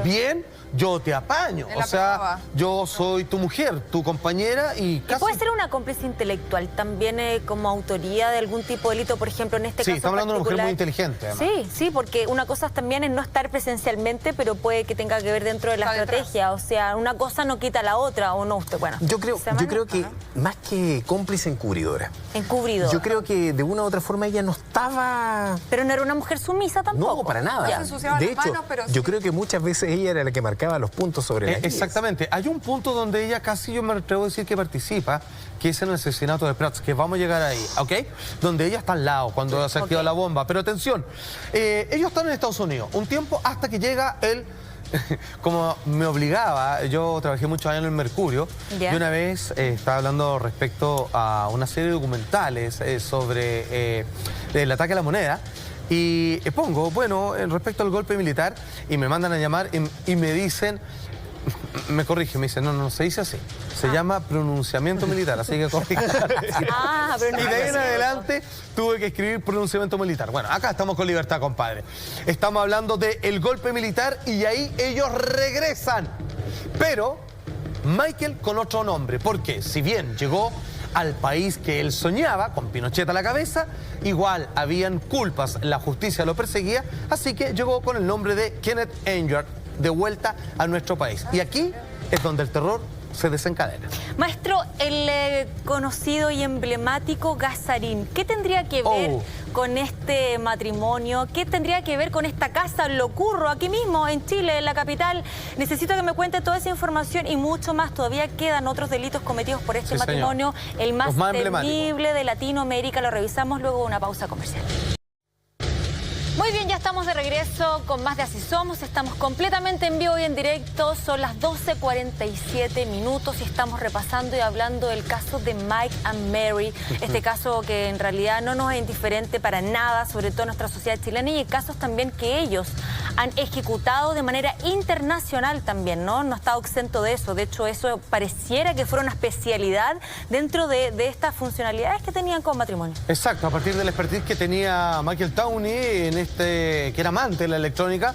bien, yo te apaño. Él O la sea, probaba. yo soy tu mujer, tu compañera y ¿Y casi... puede ser una cómplice intelectual también como autoría de algún tipo de delito, por ejemplo, en este Sí, caso estamos hablando de una mujer particular? muy inteligente, además. Sí, sí, porque una cosa también es no estar presencialmente, pero puede que tenga que ver dentro de la Está detrás. estrategia. O sea, una cosa no quita la otra, o no usted, bueno. Yo creo se maneja, que ¿no? más que cómplice, encubridora. Encubrido. Yo creo que de una u otra forma ella no estaba... Pero no era una mujer sumisa tampoco. No, para nada. Ya. Se ensuciaba De las hecho, manos, pero yo sí. creo que muchas veces ella era la que marcaba los puntos sobre las IES. Exactamente. Hay un punto donde ella casi, yo me atrevo a decir que participa, que es en el asesinato de Prats, que vamos a llegar ahí, ¿ok? Donde ella está al lado cuando se activa ok. la bomba. Pero atención, ellos están en Estados Unidos un tiempo hasta que llega él. Como me obligaba, yo trabajé muchos años en el Mercurio, Ya. y una vez estaba hablando respecto a una serie de documentales sobre el ataque a la moneda. Y pongo, bueno, respecto al golpe militar, y me mandan a llamar y me dicen, me corrige, me dicen, no se dice así, se llama pronunciamiento militar, así que corrige. Ah, pero no Y de ahí en así. adelante tuve que escribir pronunciamiento militar. Bueno, acá estamos con libertad, compadre. Estamos hablando del golpe militar y ahí ellos regresan. Pero Michael con otro nombre, porque si bien llegó al país que él soñaba, con Pinochet a la cabeza, igual habían culpas, la justicia lo perseguía, así que llegó con el nombre de Kenneth Enyart, de vuelta a nuestro país. Y aquí es donde el terror se desencadena. Maestro, el conocido y emblemático Gazarín, ¿qué tendría que ver con este matrimonio? ¿Qué tendría que ver con esta casa Locurro, aquí mismo en Chile, en la capital? Necesito que me cuente toda esa información y mucho más. Todavía quedan otros delitos cometidos por este matrimonio, el más temible de Latinoamérica. Lo revisamos luego de una pausa comercial. Muy bien, ya estamos de regreso con más de Así Somos. Estamos completamente en vivo y en directo. Son las 12:47 minutos y estamos repasando y hablando del caso de Mike and Mary. Este caso que en realidad no nos es indiferente para nada, sobre todo en nuestra sociedad chilena, y casos también que ellos han ejecutado de manera internacional también, ¿no? No ha estado exento de eso. De hecho, eso pareciera que fuera una especialidad dentro de estas funcionalidades que tenían con matrimonio. Exacto, a partir del expertise que tenía Michael Towney, que era amante de la electrónica,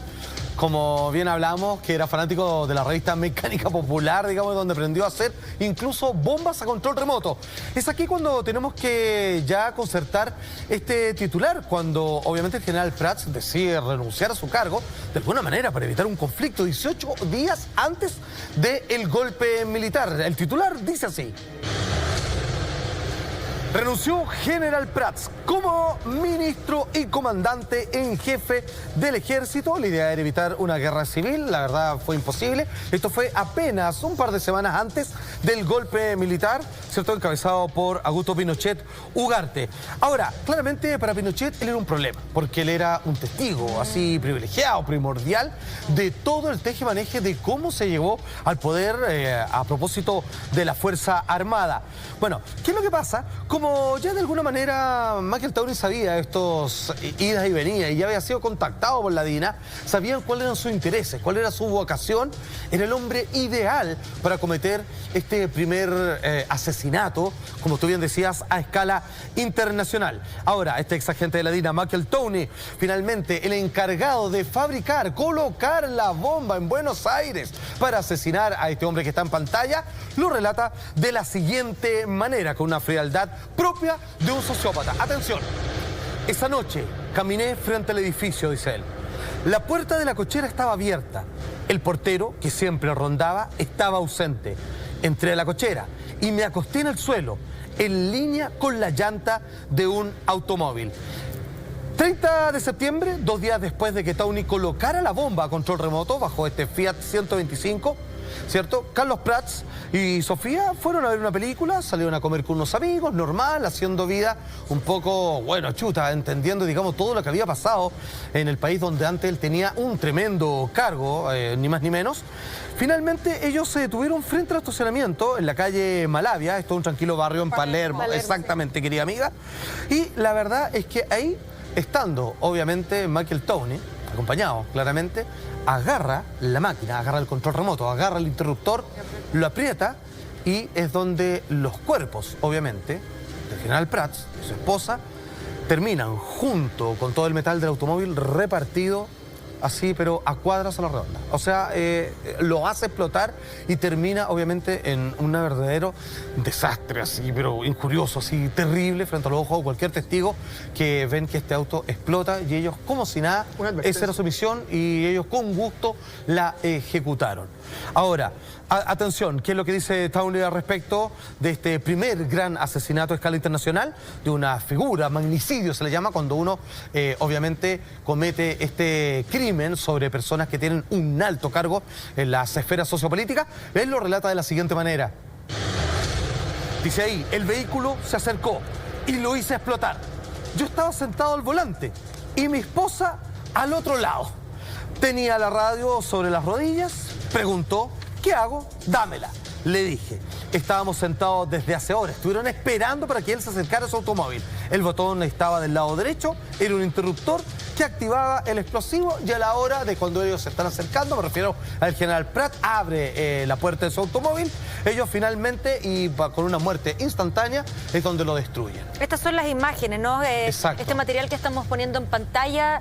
como bien hablamos, que era fanático de la revista Mecánica Popular, digamos, donde aprendió a hacer incluso bombas a control remoto. Es aquí cuando tenemos que ya concertar este titular, cuando obviamente el general Prats decide renunciar a su cargo, de alguna manera para evitar un conflicto 18 días antes del golpe militar. El titular dice así: renunció General Prats como ministro y comandante en jefe del ejército. La idea era evitar una guerra civil, la verdad fue imposible. Esto fue apenas un par de semanas antes del golpe militar, ¿cierto?, encabezado por Augusto Pinochet Ugarte. Ahora, claramente para Pinochet él era un problema, porque él era un testigo así privilegiado, primordial, de todo el teje-maneje de cómo se llegó al poder a propósito de la Fuerza Armada. Bueno, ¿qué es lo que pasa? Como ya de alguna manera Michael Towney sabía estos idas y venidas y ya había sido contactado por la DINA, sabían cuáles eran sus intereses, cuál era su vocación, era el hombre ideal para cometer este primer asesinato, como tú bien decías, a escala internacional. Ahora, este ex agente de la DINA, Michael Towney, finalmente el encargado de fabricar, colocar la bomba en Buenos Aires para asesinar a este hombre que está en pantalla, lo relata de la siguiente manera, con una frialdad propia de un sociópata. Atención, esa noche caminé frente al edificio, dice él. La puerta de la cochera estaba abierta. El portero, que siempre rondaba, estaba ausente. Entré a la cochera y me acosté en el suelo, en línea con la llanta de un automóvil. 30 de septiembre, 2 días después de que Towney colocara la bomba a control remoto bajo este Fiat 125, ¿cierto?, Carlos Prats y Sofía fueron a ver una película, salieron a comer con unos amigos, normal, haciendo vida un poco, bueno, chuta, entendiendo, digamos, todo lo que había pasado en el país donde antes él tenía un tremendo cargo, ni más ni menos. Finalmente ellos se detuvieron frente al estacionamiento en la calle Malavia, esto es un tranquilo barrio en Palermo, exactamente, querida amiga, y la verdad es que ahí, estando obviamente Michael Towney, acompañado claramente, agarra la máquina, agarra el control remoto, agarra el interruptor, lo aprieta y es donde los cuerpos, obviamente, del general Prats y su esposa, terminan junto con todo el metal del automóvil repartido así, pero a cuadras a la redonda. O sea, lo hace explotar y termina obviamente en un verdadero desastre, así, pero injurioso, así, terrible, frente a los ojos de cualquier testigo que ven que este auto explota y ellos, como si nada, esa era su misión y ellos con gusto la ejecutaron. Ahora, atención, ¿qué es lo que dice Towney al respecto de este primer gran asesinato a escala internacional? De una figura, magnicidio se le llama, cuando uno obviamente comete este crimen sobre personas que tienen un alto cargo en las esferas sociopolíticas. Él lo relata de la siguiente manera. Dice ahí, el vehículo se acercó y lo hice explotar. Yo estaba sentado al volante y mi esposa al otro lado. Tenía la radio sobre las rodillas, preguntó, ¿qué hago? Dámela. Le dije, estábamos sentados desde hace horas, estuvieron esperando para que él se acercara a su automóvil. El botón estaba del lado derecho, era un interruptor que activaba el explosivo y a la hora de cuando ellos se están acercando, me refiero al general Pratt, abre la puerta de su automóvil, ellos finalmente, y con una muerte instantánea, es donde lo destruyen. Estas son las imágenes, ¿no? Exacto. Este material que estamos poniendo en pantalla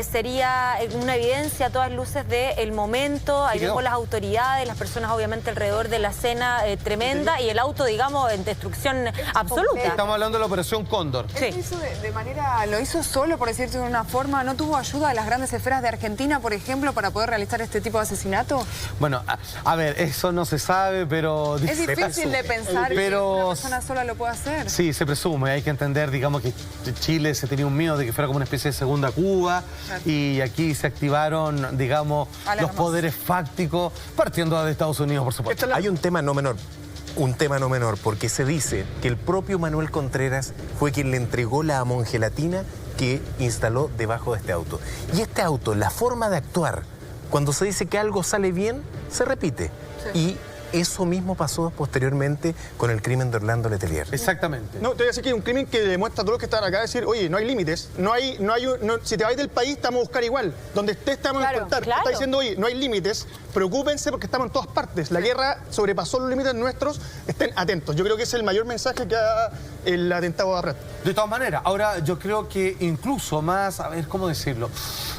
sería una evidencia a todas luces del momento. Ahí vemos las autoridades, las personas obviamente alrededor de la escena tremenda y el auto, digamos, en destrucción absoluta. Estamos hablando de la Operación Cóndor. Él lo hizo de manera, lo hizo solo, por decirlo de una forma, Palma, ¿no tuvo ayuda de las grandes esferas de Argentina, por ejemplo, para poder realizar este tipo de asesinato? Bueno, a ver, eso no se sabe, pero... Es difícil de pensar que una persona sola lo puede hacer. Sí, se presume. Hay que entender, digamos, que Chile se tenía un miedo de que fuera como una especie de segunda Cuba, claro. Y aquí se activaron, digamos, los poderes fácticos, partiendo de Estados Unidos, por supuesto. Hay un tema no menor, porque se dice que el propio Manuel Contreras fue quien le entregó la amongelatina que instaló debajo de este auto. Y este auto, la forma de actuar, cuando se dice que algo sale bien, se repite. Sí. Y eso mismo pasó posteriormente con el crimen de Orlando Letelier. Exactamente. No, te voy a decir que es un crimen que demuestra a todos los que están acá decir, oye, no hay límites, si te vas del país te vamos a buscar igual, donde estés te vamos a encontrar. Claro. Está diciendo, oye, no hay límites, preocúpense porque estamos en todas partes. La guerra sobrepasó los límites nuestros, estén atentos. Yo creo que ese es el mayor mensaje que da el atentado a Prat. De todas maneras, ahora yo creo que incluso más, a ver, ¿cómo decirlo?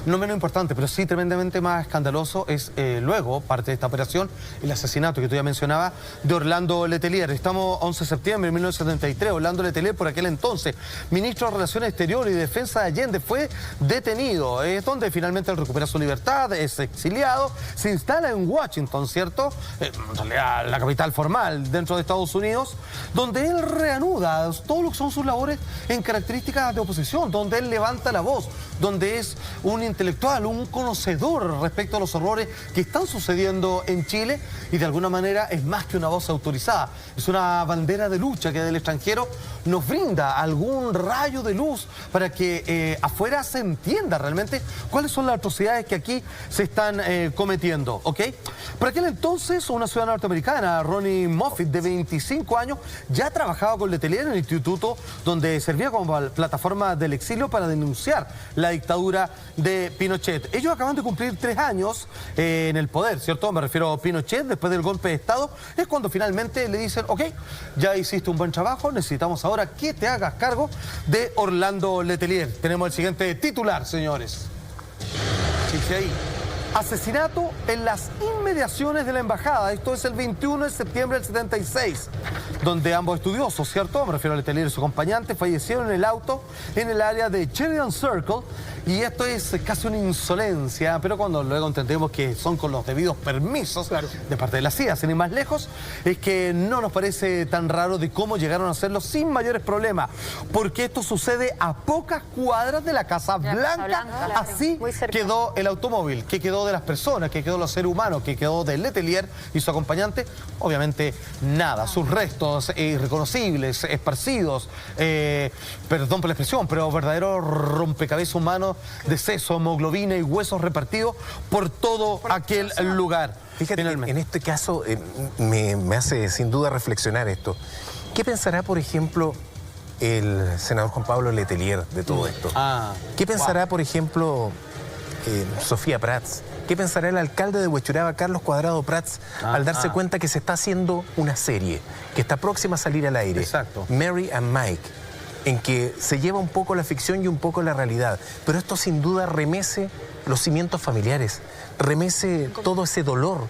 No menos importante, pero sí tremendamente más escandaloso es luego, parte de esta operación, el asesinato que tú ya mencionabas de Orlando Letelier. Estamos 11 de septiembre de 1973. Orlando Letelier, por aquel entonces ministro de Relaciones Exteriores y Defensa de Allende, fue detenido. Es donde finalmente él recupera su libertad, es exiliado, se instala en Washington, ¿cierto? En realidad, la capital formal dentro de Estados Unidos, donde él reanuda todo lo que son sus labores en características de oposición, donde él levanta la voz, donde es un intelectual, un conocedor respecto a los horrores que están sucediendo en Chile y de alguna manera es más que una voz autorizada, es una bandera de lucha que del extranjero nos brinda algún rayo de luz para que afuera se entienda realmente cuáles son las atrocidades que aquí se están cometiendo, ¿ok? Por aquel entonces, una ciudadana norteamericana, Ronnie Moffitt, de 25 años, ya trabajaba con Letelier en el instituto donde servía como plataforma del exilio para denunciar la dictadura de Pinochet. Ellos acaban de cumplir 3 años en el poder, ¿cierto? Me refiero a Pinochet, después del golpe de Estado, es cuando finalmente le dicen, ok, ya hiciste un buen trabajo, necesitamos ahora que te hagas cargo de Orlando Letelier. Tenemos el siguiente titular, señores. Dice ahí: asesinato en las inmediaciones de la embajada. Esto es el 21 de septiembre del 76, donde ambos estudiosos, ¿cierto? Me refiero a Letelier y su acompañante, fallecieron en el auto en el área de Sheridan Circle. Y esto es casi una insolencia, pero cuando luego entendemos que son con los debidos permisos, claro, de parte de la CIA, sin ir más lejos, es que no nos parece tan raro de cómo llegaron a hacerlo sin mayores problemas, porque esto sucede a pocas cuadras de la Casa Blanca. Así quedó el automóvil, que quedó de las personas, que quedó los seres humanos, que quedó de Letelier y su acompañante. Obviamente nada, sus restos irreconocibles, esparcidos, perdón por la expresión, pero verdadero rompecabezas humanos de seso, hemoglobina y huesos repartidos por todo aquel lugar. Fíjate, en este caso me hace sin duda reflexionar esto. ¿Qué pensará, por ejemplo, el senador Juan Pablo Letelier de todo esto? ¿Qué pensará, por ejemplo, Sofía Prats? ¿Qué pensará el alcalde de Huechuraba, Carlos Cuadrado Prats, al darse cuenta que se está haciendo una serie que está próxima a salir al aire? Exacto. Mary and Mike, en que se lleva un poco la ficción y un poco la realidad. Pero esto sin duda remece los cimientos familiares, remece todo ese dolor,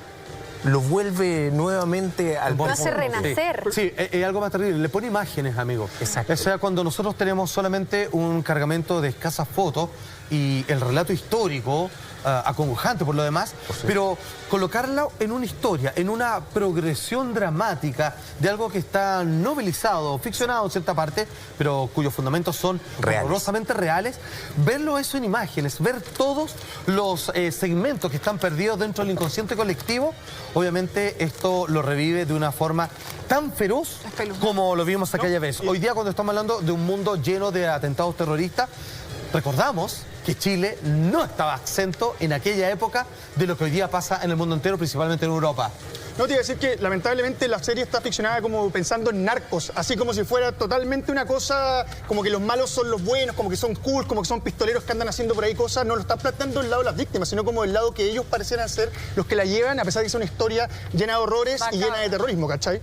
lo vuelve nuevamente al... Lo hace renacer. Sí, es algo más terrible, le pone imágenes, amigo. Exacto. O sea, cuando nosotros tenemos solamente un cargamento de escasas fotos y el relato histórico, acongojante por lo demás, pero colocarlo en una historia, en una progresión dramática de algo que está novelizado, ficcionado en cierta parte, pero cuyos fundamentos son horrorosamente reales, verlo eso en imágenes, ver todos los segmentos que están perdidos dentro del inconsciente colectivo, obviamente esto lo revive de una forma tan feroz como lo vimos aquella vez. Hoy día, cuando estamos hablando de un mundo lleno de atentados terroristas, recordamos que Chile no estaba exento en aquella época de lo que hoy día pasa en el mundo entero, principalmente en Europa. No, te iba a decir que lamentablemente la serie está ficcionada como pensando en Narcos, así como si fuera totalmente una cosa, como que los malos son los buenos, como que son cool, como que son pistoleros que andan haciendo por ahí cosas. No lo están planteando del lado de las víctimas, sino como del lado que ellos parecieran ser los que la llevan, a pesar de que es una historia llena de horrores y llena de terrorismo, ¿cachai?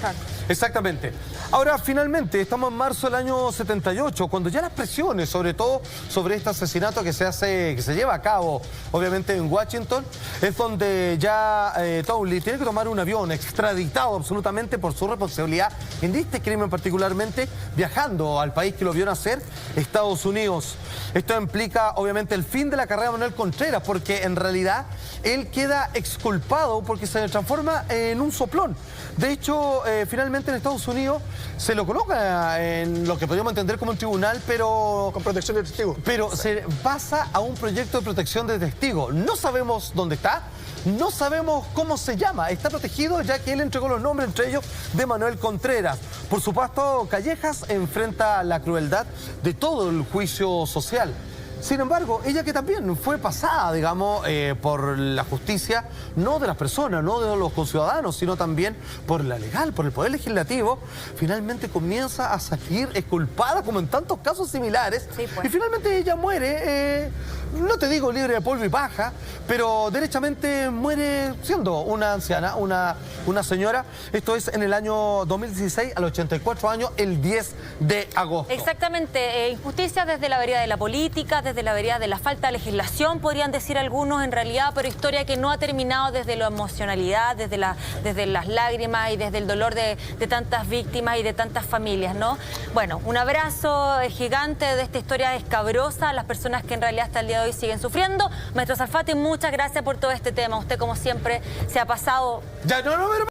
Claro. Exactamente. Ahora, finalmente, estamos en marzo del año 78, cuando ya las presiones, sobre todo sobre este asesinato que se lleva a cabo, obviamente, en Washington, es donde ya Townley tiene que tomar un avión extraditado absolutamente por su responsabilidad en este crimen particularmente, viajando al país que lo vio nacer, Estados Unidos. Esto implica, obviamente, el fin de la carrera de Manuel Contreras, porque en realidad él queda exculpado porque se transforma en un soplón. De hecho, finalmente en Estados Unidos se lo coloca en lo que podríamos entender como un tribunal, pero... Con protección de testigos. Pero se pasa a un proyecto de protección de testigos. No sabemos dónde está, no sabemos cómo se llama. Está protegido ya que él entregó los nombres, entre ellos, de Manuel Contreras. Por supuesto, Callejas enfrenta la crueldad de todo el juicio social. Sin embargo, ella que también fue pasada, digamos, por la justicia, no de las personas, no de los conciudadanos, sino también por la legal, por el Poder Legislativo, finalmente comienza a salir exculpada, como en tantos casos similares, sí, pues. Y finalmente ella muere, no te digo libre de polvo y paja, pero derechamente muere siendo una anciana, una señora. Esto es en el año 2016, a los 84 años, el 10 de agosto. Exactamente, injusticia desde la vereda de la política, desde la vereda de la falta de legislación, podrían decir algunos en realidad, pero historia que no ha terminado desde la emocionalidad, desde las lágrimas y desde el dolor de tantas víctimas y de tantas familias, ¿no? Bueno, un abrazo gigante de esta historia escabrosa a las personas que en realidad hasta el día de hoy siguen sufriendo. Maestro Sarfati, muchas gracias por todo este tema. Usted, como siempre, se ha pasado... Ya, no,